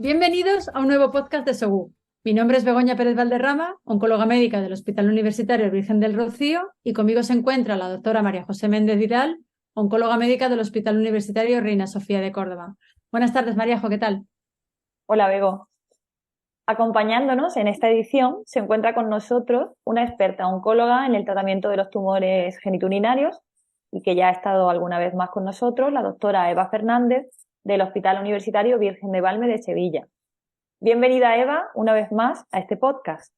Bienvenidos a un nuevo podcast de SOGU. Mi nombre es Begoña Pérez Valderrama, oncóloga médica del Hospital Universitario Virgen del Rocío, y conmigo se encuentra la doctora María José Méndez Vidal, oncóloga médica del Hospital Universitario Reina Sofía de Córdoba. Buenas tardes, María Jo, ¿qué tal? Hola, Bego. Acompañándonos en esta edición se encuentra con nosotros una experta oncóloga en el tratamiento de los tumores geniturinarios y que ya ha estado alguna vez más con nosotros, la doctora Eva Fernández del Hospital Universitario Virgen de Valme de Sevilla. Bienvenida, Eva, una vez más a este podcast.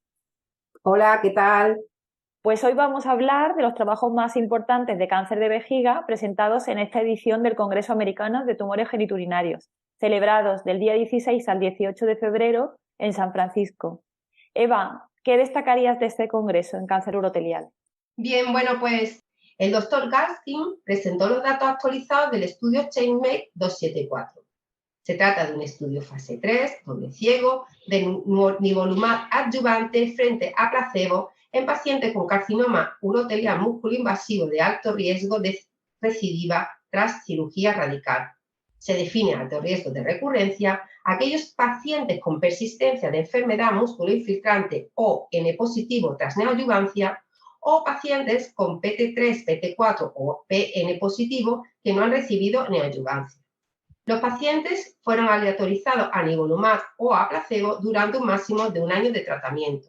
Hola, ¿qué tal? Pues hoy vamos a hablar de los trabajos más importantes de cáncer de vejiga presentados en esta edición del Congreso Americano de Tumores Geniturinarios, celebrados del día 16 al 18 de febrero en San Francisco. Eva, ¿qué destacarías de este congreso en cáncer urotelial? Bien, bueno, pues el doctor Gaskin presentó los datos actualizados del estudio CheckMate 274. Se trata de un estudio fase 3, doble ciego, de nivolumab adyuvante frente a placebo en pacientes con carcinoma urotelial músculo-invasivo de alto riesgo de recidiva tras cirugía radical. Se define alto riesgo de recurrencia aquellos pacientes con persistencia de enfermedad músculo-infiltrante o N positivo tras neoadyuvancia o pacientes con PT3, PT4 o PN positivo que no han recibido neoadyuvancia. Los pacientes fueron aleatorizados a nivolumab o a placebo durante un máximo de un año de tratamiento.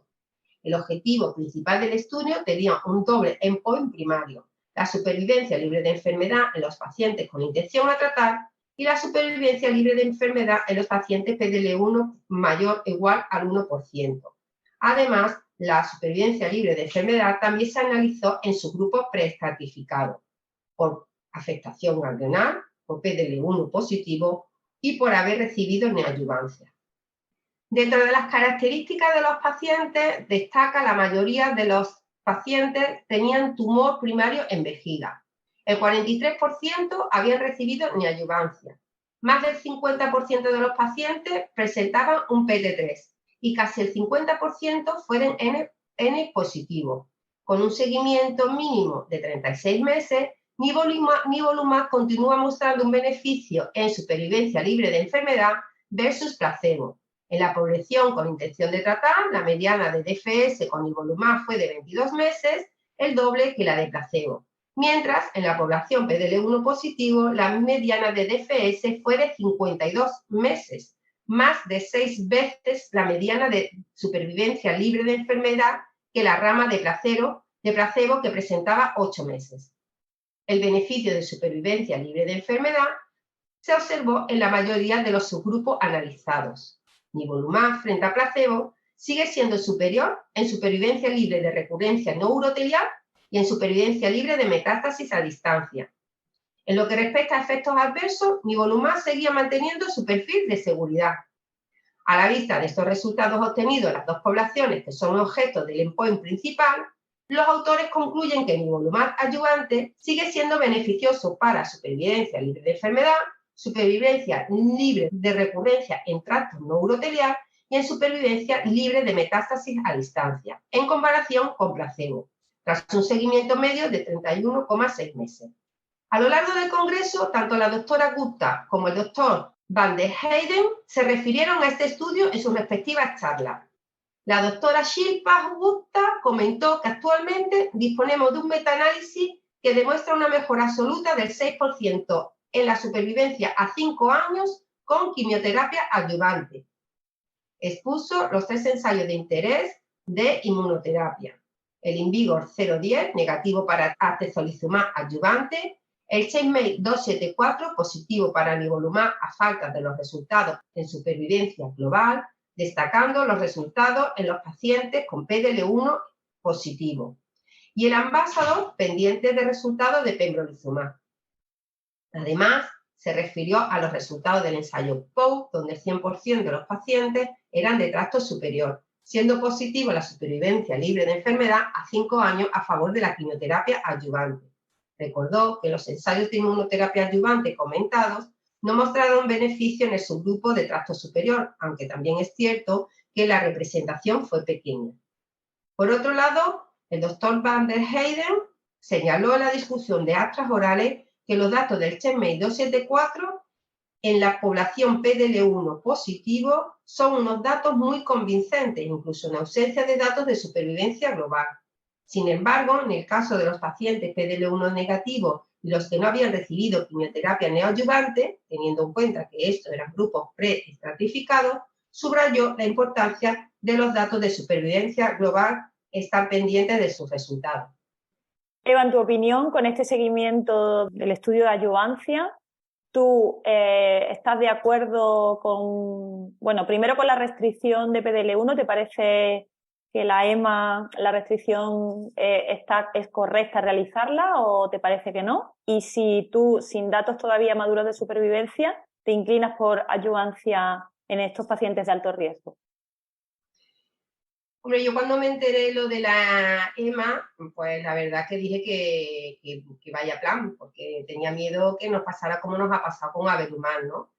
El objetivo principal del estudio tenía un doble endpoint primario: la supervivencia libre de enfermedad en los pacientes con intención a tratar y la supervivencia libre de enfermedad en los pacientes PDL1 mayor o igual al 1%. Además, la supervivencia libre de enfermedad también se analizó en subgrupos preestratificados por afectación ganglionar, por PDL1 positivo y por haber recibido neoadyuvancia. Dentro de las características de los pacientes, destaca la mayoría de los pacientes tenían tumor primario en vejiga. El 43% habían recibido neoadyuvancia. Más del 50% de los pacientes presentaban un PT3 y casi el 50% fueron N positivo. Con un seguimiento mínimo de 36 meses, nivolumab continúa mostrando un beneficio en supervivencia libre de enfermedad versus placebo. En la población con intención de tratar, la mediana de DFS con nivolumab fue de 22 meses, el doble que la de placebo. Mientras, en la población PDL1 positivo, la mediana de DFS fue de 52 meses, más de 6 veces la mediana de supervivencia libre de enfermedad que la rama de placebo que presentaba 8 meses. El beneficio de supervivencia libre de enfermedad se observó en la mayoría de los subgrupos analizados. Nivolumab frente a placebo sigue siendo superior en supervivencia libre de recurrencia no urotelial y en supervivencia libre de metástasis a distancia. En lo que respecta a efectos adversos, nivolumab seguía manteniendo su perfil de seguridad. A la vista de estos resultados obtenidos en las dos poblaciones que son objeto del endpoint principal, los autores concluyen que el nivolumab adyuvante sigue siendo beneficioso para supervivencia libre de enfermedad, supervivencia libre de recurrencia en tracto no urotelial y en supervivencia libre de metástasis a distancia, en comparación con placebo, tras un seguimiento medio de 31,6 meses. A lo largo del congreso, tanto la doctora Gupta como el doctor Van der Heyden se refirieron a este estudio en sus respectivas charlas. La doctora Shilpa Gupta comentó que actualmente disponemos de un metaanálisis que demuestra una mejora absoluta del 6% en la supervivencia a 5 años con quimioterapia adyuvante. Expuso los 3 ensayos de interés de inmunoterapia: el INVIGOR 010, negativo para atezolizumab adyuvante, el CheckMate 274, positivo para nivolumab a falta de los resultados en supervivencia global, destacando los resultados en los pacientes con PDL1 positivo, y el Ambassador, pendiente de resultados de pembrolizumab. Además, se refirió a los resultados del ensayo POU, donde el 100% de los pacientes eran de tracto superior, siendo positivo la supervivencia libre de enfermedad a 5 años a favor de la quimioterapia adyuvante. Recordó que los ensayos de inmunoterapia adyuvante comentados no mostraron beneficio en el subgrupo de tracto superior, aunque también es cierto que la representación fue pequeña. Por otro lado, el doctor Van der Heyden señaló en la discusión de actas orales que los datos del CheckMate 274 en la población PDL1 positivo son unos datos muy convincentes, incluso en ausencia de datos de supervivencia global. Sin embargo, en el caso de los pacientes PDL1 negativos y los que no habían recibido quimioterapia neoadyuvante, teniendo en cuenta que estos eran grupos preestratificados, subrayó la importancia de los datos de supervivencia global estar pendientes de sus resultados. Eva, en tu opinión, con este seguimiento del estudio de adyuvancia, ¿tú estás de acuerdo con, bueno, primero con la restricción de PDL1? ¿Te parece que la EMA, la restricción es correcta realizarla o te parece que no? Y si tú, sin datos todavía maduros de supervivencia, te inclinas por adyuvancia en estos pacientes de alto riesgo. Hombre, yo cuando me enteré lo de la EMA, pues la verdad que dije que vaya plan, porque tenía miedo que nos pasara como nos ha pasado con Avelumab, ¿no?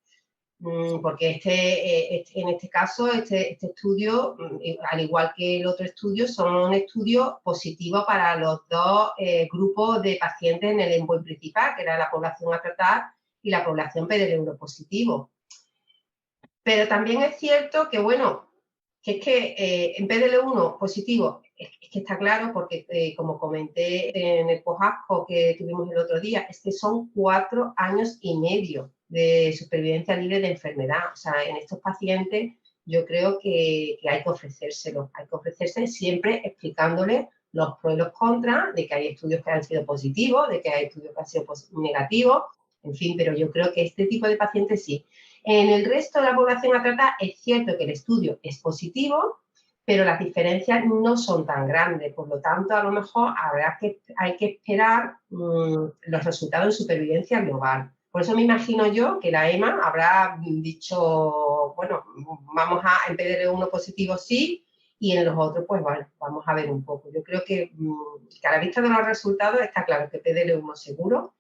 Porque en este caso, este estudio, al igual que el otro estudio, son un estudio positivo para los dos grupos de pacientes en el endpoint principal, que era la población a tratar y la población PDL1 positivo. Pero también es cierto que, bueno, que es que en PDL1 positivo, es que está claro, porque como comenté en el POJASCO que tuvimos el otro día, es que son 4 años y medio de supervivencia libre de enfermedad. O sea, en estos pacientes yo creo que hay que ofrecérselo, hay que ofrecerse siempre explicándoles los pros y los contras, de que hay estudios que han sido positivos, de que hay estudios que han sido negativos, en fin, pero yo creo que este tipo de pacientes sí. En el resto de la población a tratar es cierto que el estudio es positivo, pero las diferencias no son tan grandes. Por lo tanto, a lo mejor hay que esperar los resultados en supervivencia global. Por eso me imagino yo que la EMA habrá dicho, bueno, vamos en PDL1 positivo sí, y en los otros, pues bueno, vamos a ver un poco. Yo creo que a la vista de los resultados está claro que PDL1 seguro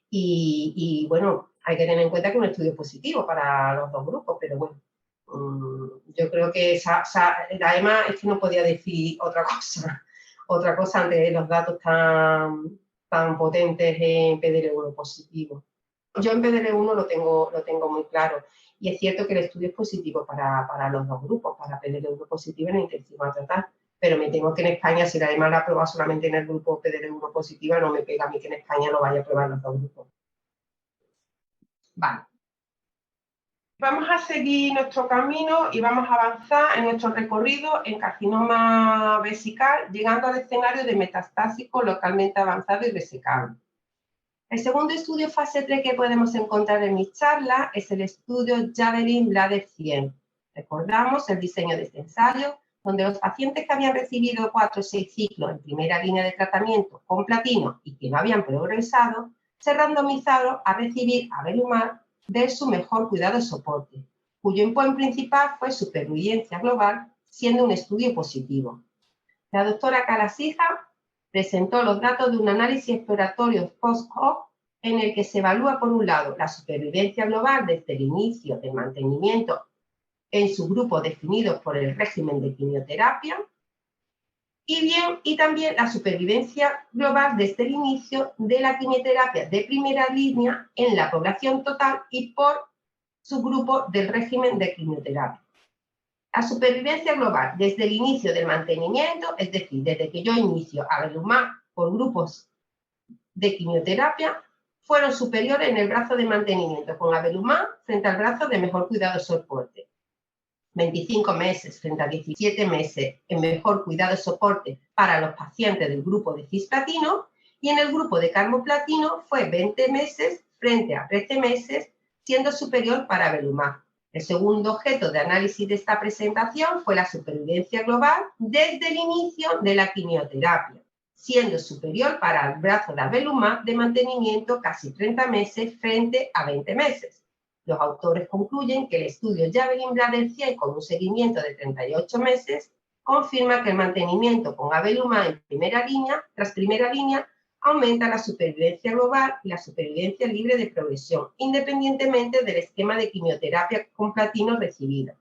y bueno, hay que tener en cuenta que es un estudio positivo para los dos grupos, pero bueno, yo creo que la EMA es que no podía decir otra cosa ante los datos tan potentes en PDL1 positivo. Yo en PDL1 lo tengo muy claro y es cierto que el estudio es positivo para los dos grupos, para PDL1 positivo en intensivo a tratar, pero me temo que en España, si la EMA la aprueba solamente en el grupo PDL1 positiva, no me pega a mí que en España lo vaya a aprobar los dos grupos. Vale. Vamos a seguir nuestro camino y vamos a avanzar en nuestro recorrido en carcinoma vesical, llegando al escenario de metastásico localmente avanzado y resecable. El segundo estudio fase 3 que podemos encontrar en mi charla es el estudio Javelin Bladder 100. Recordamos el diseño de este ensayo, donde los pacientes que habían recibido 4 o 6 ciclos en primera línea de tratamiento con platino y que no habían progresado, se randomizaron a recibir Avelumab de su mejor cuidado y soporte, cuyo endpoint principal fue supervivencia global, siendo un estudio positivo. La doctora Kalasija presentó los datos de un análisis exploratorio post-hoc en el que se evalúa, por un lado, la supervivencia global desde el inicio del mantenimiento en su grupo definidos por el régimen de quimioterapia y también la supervivencia global desde el inicio de la quimioterapia de primera línea en la población total y por subgrupo del régimen de quimioterapia. La supervivencia global desde el inicio del mantenimiento, es decir, desde que yo inicio Avelumab por grupos de quimioterapia, fueron superiores en el brazo de mantenimiento con Avelumab frente al brazo de mejor cuidado y soporte. 25 meses frente a 17 meses en mejor cuidado y soporte para los pacientes del grupo de cisplatino y en el grupo de carboplatino fue 20 meses frente a 13 meses, siendo superior para Avelumab. El segundo objeto de análisis de esta presentación fue la supervivencia global desde el inicio de la quimioterapia, siendo superior para el brazo de Avelumab de mantenimiento casi 30 meses frente a 20 meses. Los autores concluyen que el estudio Javelin Bladder 100 con un seguimiento de 38 meses confirma que el mantenimiento con Avelumab en tras primera línea, aumenta la supervivencia global y la supervivencia libre de progresión, independientemente del esquema de quimioterapia con platino recibido.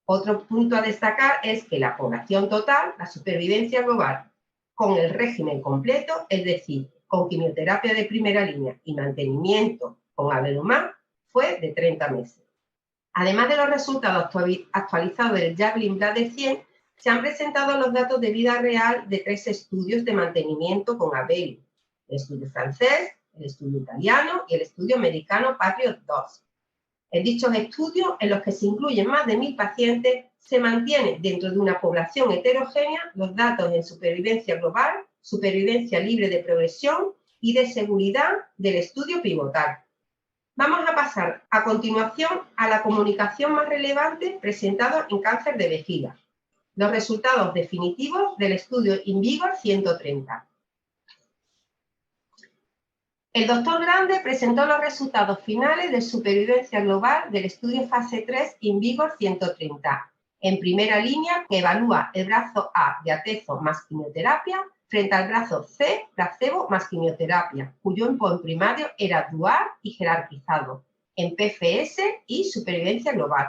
Otro punto a destacar es que la población total, la supervivencia global con el régimen completo, es decir, con quimioterapia de primera línea y mantenimiento con Avelumab, fue de 30 meses. Además de los resultados actualizados del Javelin Bladder 100, se han presentado los datos de vida real de 3 estudios de mantenimiento con Abeli: el estudio francés, el estudio italiano y el estudio americano Patriot 2. En dichos estudios, en los que se incluyen más de 1.000 pacientes, se mantiene dentro de una población heterogénea los datos en supervivencia global, supervivencia libre de progresión y de seguridad del estudio pivotal. Vamos a pasar a continuación a la comunicación más relevante presentada en cáncer de vejiga: los resultados definitivos del estudio InVigor 130. El doctor Grande presentó los resultados finales de supervivencia global del estudio fase 3 InVigor 130, en primera línea, que evalúa el brazo A de atezo más quimioterapia frente al brazo C, placebo más quimioterapia, cuyo endpoint primario era dual y jerarquizado en PFS y supervivencia global.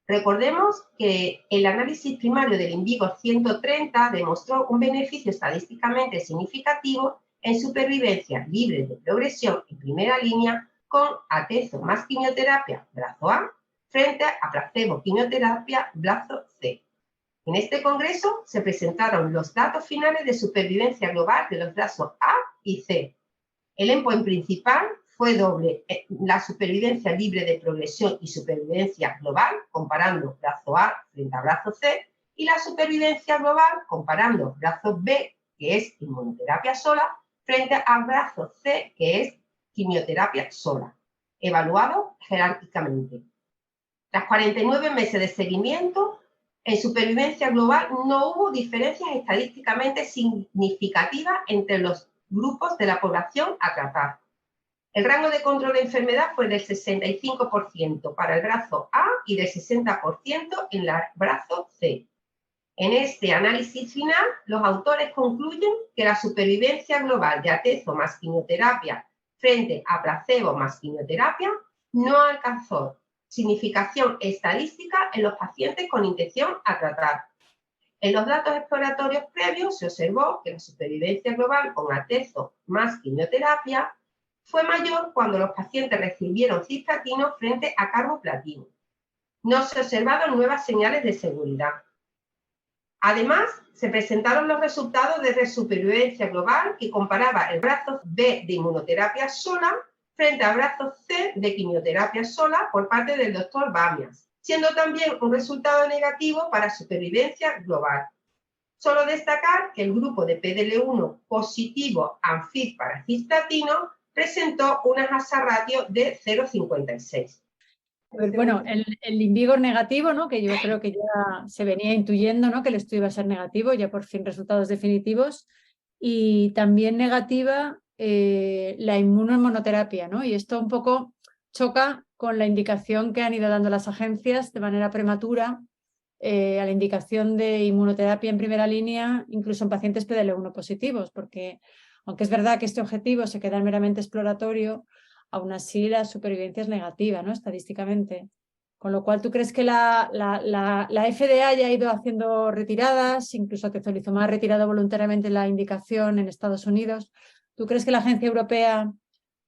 Recordemos que el análisis primario del InVigor 130 demostró un beneficio estadísticamente significativo en supervivencia libre de progresión en primera línea con atezo más quimioterapia, brazo A, frente a placebo quimioterapia, brazo C. En este congreso se presentaron los datos finales de supervivencia global de los brazos A y C. El endpoint principal fue doble: la supervivencia libre de progresión y supervivencia global, comparando brazo A frente a brazo C, y la supervivencia global comparando brazo B, que es inmunoterapia sola, frente al brazo C, que es quimioterapia sola, evaluado jerárquicamente. Tras 49 meses de seguimiento, en supervivencia global no hubo diferencias estadísticamente significativas entre los grupos de la población a tratar. El rango de control de enfermedad fue del 65% para el brazo A y del 60% en el brazo C. En este análisis final, los autores concluyen que la supervivencia global de atezo más quimioterapia frente a placebo más quimioterapia no alcanzó significación estadística en los pacientes con intención a tratar. En los datos exploratorios previos se observó que la supervivencia global con atezo más quimioterapia fue mayor cuando los pacientes recibieron cisplatino frente a carboplatino. No se observaron nuevas señales de seguridad. Además, se presentaron los resultados de supervivencia global que comparaba el brazo B de inmunoterapia sola frente al brazo C de quimioterapia sola por parte del doctor Bamias, siendo también un resultado negativo para supervivencia global. Solo destacar que el grupo de PDL1 positivo ANFIT para cisplatino presentó una hazard ratio de 0,56. Pues bueno, el InVigor negativo, ¿no? Que yo creo que ya se venía intuyendo, ¿no? Que el estudio iba a ser negativo, ya por fin resultados definitivos. Y también negativa la inmunomonoterapia, ¿no? Y esto un poco choca con la indicación que han ido dando las agencias de manera prematura a la indicación de inmunoterapia en primera línea, incluso en pacientes PDL1 positivos, porque aunque es verdad que este objetivo se queda meramente exploratorio, aún así la supervivencia es negativa, ¿no? Estadísticamente. Con lo cual, ¿tú crees que la FDA ya ha ido haciendo retiradas? Incluso Atezolizumab ha retirado voluntariamente la indicación en Estados Unidos. ¿Tú crees que la agencia europea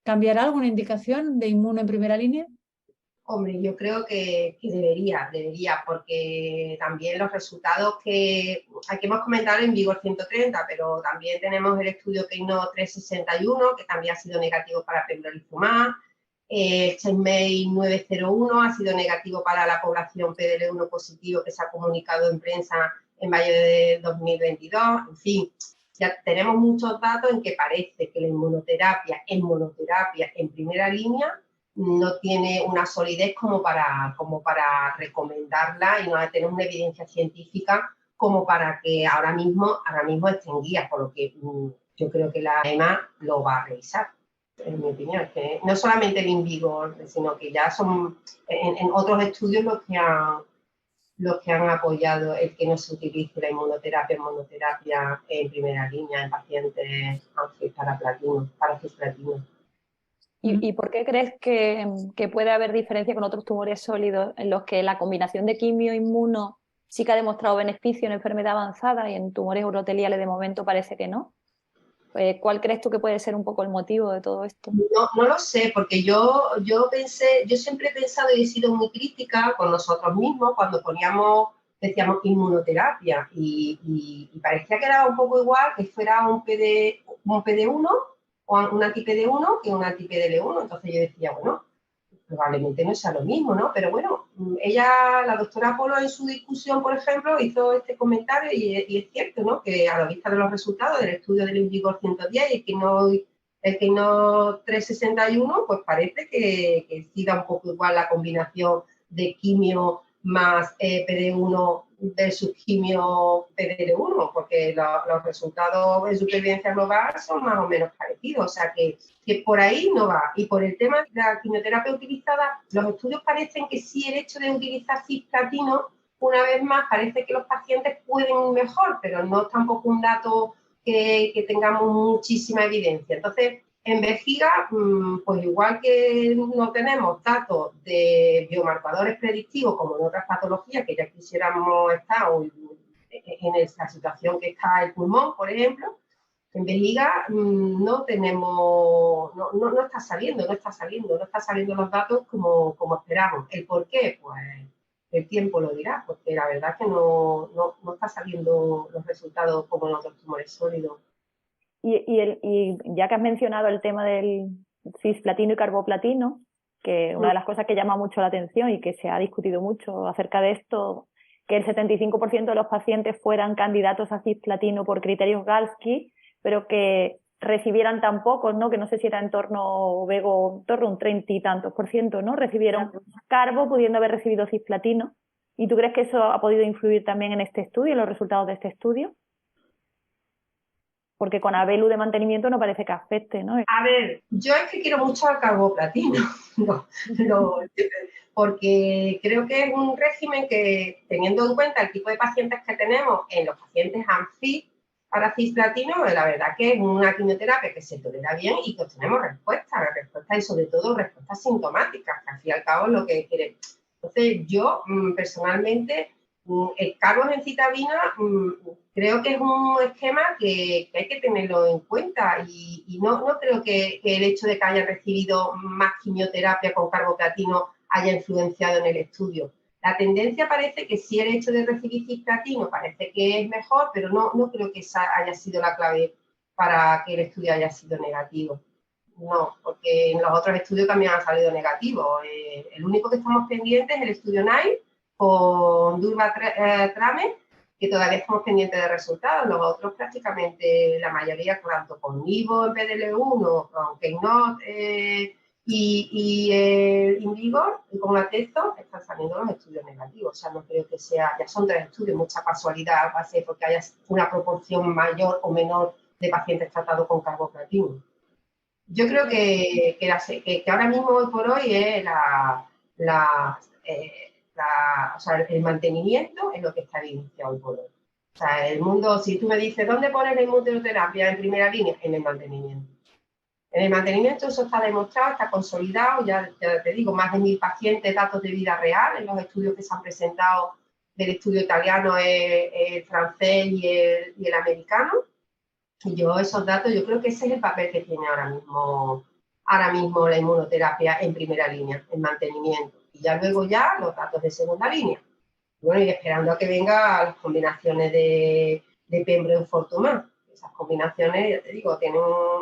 cambiará alguna indicación de inmuno en primera línea? Hombre, yo creo que debería, porque también los resultados que aquí hemos comentado en InVigor 130, pero también tenemos el estudio Keynote 361, que también ha sido negativo para pembrolizumab. El CheckMate 901 ha sido negativo para la población PDL1 positivo, que se ha comunicado en prensa en mayo de 2022. En fin, ya tenemos muchos datos en que parece que la inmunoterapia en primera línea no tiene una solidez como para recomendarla y no tener una evidencia científica como para que ahora mismo estén guías, por lo que yo creo que la EMA lo va a revisar, en mi opinión. Que no solamente el InVigor, sino que ya son en otros estudios los que han apoyado el que no se utilice la inmunoterapia en primera línea en pacientes para cisplatino. ¿Y por qué crees que puede haber diferencia con otros tumores sólidos en los que la combinación de quimio-inmuno sí que ha demostrado beneficio en enfermedad avanzada y en tumores uroteliales de momento parece que no? ¿Cuál crees tú que puede ser un poco el motivo de todo esto? No lo sé, porque yo siempre he pensado y he sido muy crítica con nosotros mismos cuando decíamos inmunoterapia y parecía que era un poco igual que fuera un PD1 o un anti-PD1 que un anti-PDL1. Entonces yo decía, bueno, probablemente no sea lo mismo, ¿no? Pero bueno, la doctora Polo en su discusión, por ejemplo, hizo este comentario y es cierto, ¿no? Que a la vista de los resultados del estudio del Invigor 110 y el Keynote 361, pues parece que sí da un poco igual la combinación de quimio más PD1 versus quimio PDL1, porque los resultados de supervivencia global son más o menos parecidos, o sea que por ahí no va. Y por el tema de la quimioterapia utilizada, los estudios parecen que sí, el hecho de utilizar cisplatino, una vez más, parece que los pacientes pueden ir mejor, pero no es tampoco un dato que tengamos muchísima evidencia. Entonces, en vejiga, pues igual que no tenemos datos de biomarcadores predictivos como en otras patologías que ya quisiéramos estar en la situación que está el pulmón, por ejemplo, en vejiga no está saliendo los datos como esperamos. ¿El por qué? Pues el tiempo lo dirá, porque la verdad es que no está saliendo los resultados como en otros tumores sólidos. Y ya que has mencionado el tema del cisplatino y carboplatino, que una de las cosas que llama mucho la atención y que se ha discutido mucho acerca de esto, que el 75% de los pacientes fueran candidatos a cisplatino por criterios Galsky, pero que recibieran tan pocos, ¿no? Que no sé si era en torno a un 30 y tantos %, ¿no? Recibieron carbo pudiendo haber recibido cisplatino. ¿Y tú crees que eso ha podido influir también en este estudio, en los resultados de este estudio? Porque con Avelu de mantenimiento no parece que afecte, ¿no? A ver, yo es que quiero mucho al carboplatino, porque creo que es un régimen que, teniendo en cuenta el tipo de pacientes que tenemos en los pacientes ANFIT para cisplatino, la verdad que es una quimioterapia que se tolera bien y que obtenemos respuestas y sobre todo respuestas sintomáticas, que al fin y al cabo es lo que quiere. Entonces, yo personalmente, el carbogencitabina creo que es un esquema que hay que tenerlo en cuenta y no creo que el hecho de que hayan recibido más quimioterapia con carboplatino haya influenciado en el estudio. La tendencia parece que sí, el hecho de recibir cisplatino parece que es mejor, pero no creo que esa haya sido la clave para que el estudio haya sido negativo. No, porque en los otros estudios también han salido negativos. El único que estamos pendientes es el estudio NICE con Durva-Trame, que todavía estamos pendientes de resultados. Los otros prácticamente, la mayoría, tanto con Nivo en PDL1, con Keynote y Invigor y con Atezo, están saliendo los estudios negativos. O sea, no creo que sea, ya son 3 estudios, mucha casualidad va a ser porque haya una proporción mayor o menor de pacientes tratados con carboplatino. Yo creo que ahora mismo, hoy por hoy, es o sea, el mantenimiento es lo que está evidenciado hoy por hoy. O sea, el mundo, si tú me dices, ¿dónde pones la inmunoterapia en primera línea? En el mantenimiento. En el mantenimiento eso está demostrado, está consolidado, ya te digo, más de 1000 pacientes, datos de vida real en los estudios que se han presentado del estudio italiano, el francés y el americano. Y yo esos datos, yo creo que ese es el papel que tiene ahora mismo la inmunoterapia en primera línea, en mantenimiento. Y ya luego los datos de segunda línea. Bueno, y esperando a que vengan las combinaciones de pembrolizumab. Esas combinaciones, ya te digo,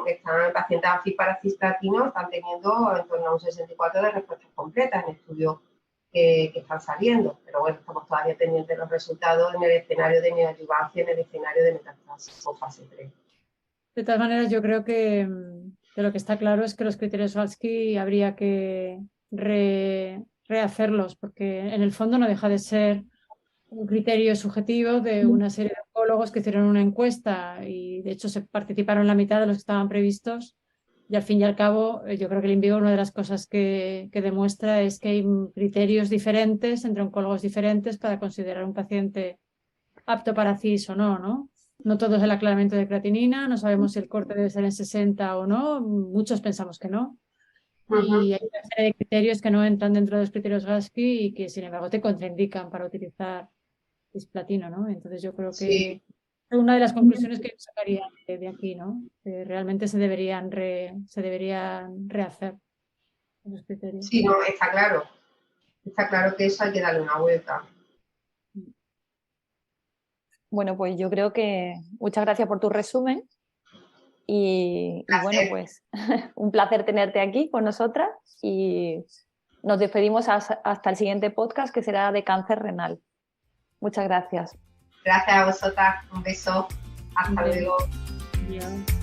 están pacientes AFI para cisplatino, están teniendo en torno a un 64 de respuestas completas en estudios que están saliendo. Pero bueno, estamos todavía pendientes de los resultados en el escenario de neoadyuvancia, en el escenario de metastasis o fase 3. De todas maneras, yo creo que lo que está claro es que los criterios Galsky habría que rehacerlos, porque en el fondo no deja de ser un criterio subjetivo de una serie de oncólogos que hicieron una encuesta y de hecho se participaron la mitad de los que estaban previstos y al fin y al cabo yo creo que el Invigor una de las cosas que demuestra es que hay criterios diferentes entre oncólogos diferentes para considerar un paciente apto para CIS o no, ¿no? No todo es el aclaramiento de creatinina, no sabemos si el corte debe ser en 60 o no, muchos pensamos que no. Y hay una serie de criterios que no entran dentro de los criterios Galsky y que sin embargo te contraindican para utilizar cisplatino, ¿no? Entonces yo creo que Sí. una de las conclusiones que yo sacaría de aquí, ¿no? Que realmente se deberían rehacer los criterios. Sí, no, está claro. Está claro que eso hay que darle una vuelta. Bueno, pues yo creo que muchas gracias por tu resumen y bueno, pues un placer tenerte aquí con nosotras y nos despedimos hasta el siguiente podcast que será de cáncer renal. Muchas gracias. Gracias a vosotras. Un beso. Hasta luego. Adiós.